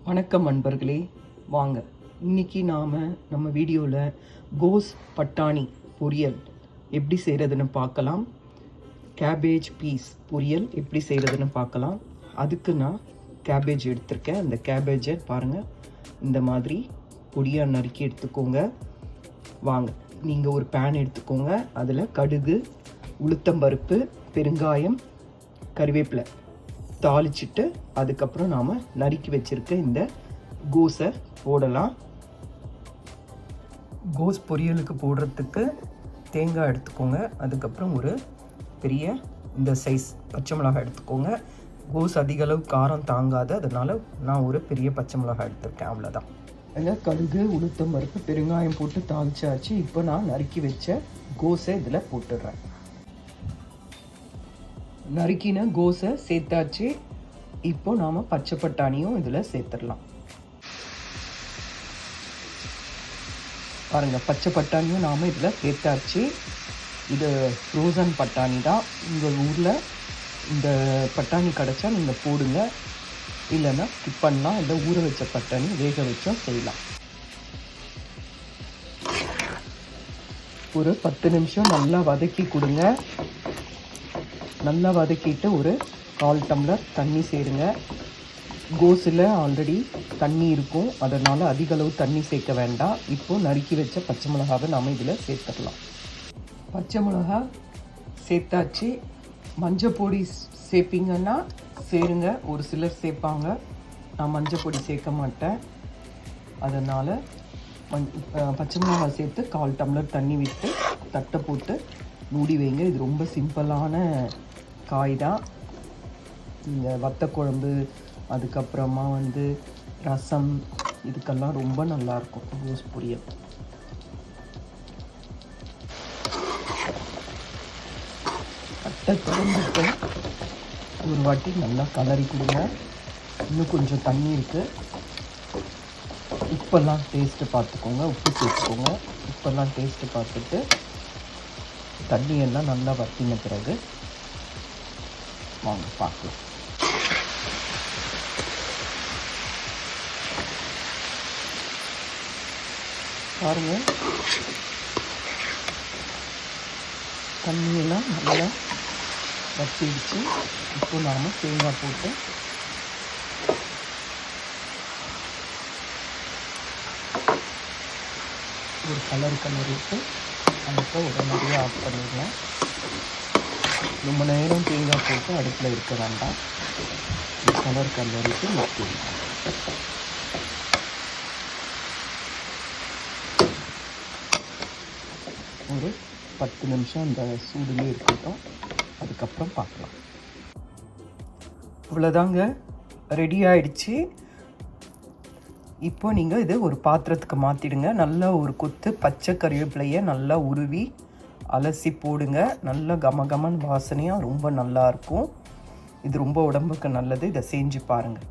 வணக்கம் நண்பர்களே, வாங்க இன்னைக்கு நம்ம வீடியோவில் கோஸ் பட்டாணி பொரியல் எப்படி செய்கிறதுன்னு பார்க்கலாம். கேபேஜ் பீஸ் பொரியல் எப்படி செய்கிறதுன்னு பார்க்கலாம். அதுக்கு நான் கேபேஜ் எடுத்திருக்கேன். அந்த கேபேஜை பாருங்கள், இந்த மாதிரி பொடியாக நறுக்கி எடுத்துக்கோங்க. வாங்க, நீங்கள் ஒரு பேன் எடுத்துக்கோங்க. அதில் கடுகு, உளுத்தம்பருப்பு, பெருங்காயம், கறிவேப்பிலை தாளிச்சிட்டு அதுக்கப்புறம் நாம் நறுக்கி வச்சுருக்க இந்த கோஸை போடலாம். கோஸ் பொரியலுக்கு போடுறதுக்கு தேங்காய் எடுத்துக்கோங்க. அதுக்கப்புறம் ஒரு பெரிய இந்த சைஸ் பச்சை மிளகாய் எடுத்துக்கோங்க. கோஸ் அதிக அளவு காரம் தாங்காது, அதனால் நான் ஒரு பெரிய பச்சை மிளகாய் எடுத்துருக்கேன், அவ்வளோதான். அதில் கடுகு, உளுத்தம் பருப்பு, பெருங்காயம் போட்டு தாளிச்சாச்சு. இப்போ நான் நறுக்கி வச்ச கோஸை இதில் போட்டுடுறேன். நறுக்கின கோஸை சேர்த்தாச்சு. இப்போ நாம் பச்சை பட்டாணியும் இதில் சேர்த்துடலாம். பாருங்கள், பச்சை பட்டாணியும் நாம் இதில் சேர்த்தாச்சு. இது ஃப்ரோசன் பட்டாணி தான். உங்கள் ஊரில் இந்த பட்டாணி கிடச்சா நீங்கள் போடுங்க, இல்லைன்னா ஸ்கிப் பண்ணலாம். இல்லை ஊற வச்ச பட்டாணி வேக வச்சும் செய்யலாம். ஒரு 10 நிமிஷம் நல்லா வதக்கி கொடுங்க. நல்லா வதக்கிட்டு ஒரு 1/4 டம்ளர் தண்ணி சேருங்க. கோஸில் ஆல்ரெடி தண்ணி இருக்கும், அதனால் அதிக அளவு தண்ணி சேர்க்க வேண்டாம். இப்போது நறுக்கி வச்ச பச்சை மிளகாவை நாம் இதில் சேர்த்துடலாம். பச்சை மிளகா சேர்த்தாச்சு. மஞ்சள் பொடி சேர்ப்பீங்கன்னா சேருங்க, ஒரு சிலர் சேர்ப்பாங்க. நான் மஞ்சள் பொடி சேர்க்க மாட்டேன், அதனால் பச்சை மிளகா சேர்த்து 1/4 டம்ளர் தண்ணி விட்டு தட்டை போட்டு மூடி வைங்க. இது ரொம்ப சிம்பிளான காய் தான். இந்த வத்த குழம்பு, அதுக்கப்புறமா ரசம், இதுக்கெல்லாம் ரொம்ப நல்லாயிருக்கும் கோஸ் பொரியல். தட்டை திறந்துட்டு ஒரு வாட்டி நல்லா கலரி கொடுங்க. இன்னும் கொஞ்சம் தண்ணி இருக்குது. உப்பெல்லாம் டேஸ்ட்டு பார்த்துக்கோங்க, உப்பு சேர்த்துக்கோங்க. உப்பெல்லாம் டேஸ்ட்டு பார்த்துட்டு தண்ணியெல்லாம் நல்லா வற்றின பிறகு வாங்க பார்க்கலாம். பாருங்கள், தண்ணியெல்லாம் நல்லா வற்றிடுச்சு. இப்போ நாம் தேங்காய் போட்டு ஒரு கலரிட்டு அடுப்பை உடனடியாக ஆஃப் பண்ணிடலாம். ரொம்ப நேரம் தேங்காய் போட்டு அடுப்பில் இருக்க வேண்டாம். கலரிட்டு நிறுத்திடலாம். ஒரு 10 நிமிஷம் இந்த சூடுலேயே இருக்கட்டும், அதுக்கப்புறம் பார்க்கலாம். இவ்வளோதாங்க, ரெடி ஆகிடுச்சு. இப்போ நீங்கள் இது ஒரு பாத்திரத்துக்கு மாற்றிடுங்க. நல்லா ஒரு கொத்து பச்சை கறிவேப்பிலையை நல்லா உருவி அலசி போடுங்க. நல்லா கமகமன் வாசனையாக ரொம்ப நல்லாயிருக்கும். இது ரொம்ப உடம்புக்கு நல்லது. இதை செஞ்சு பாருங்கள்.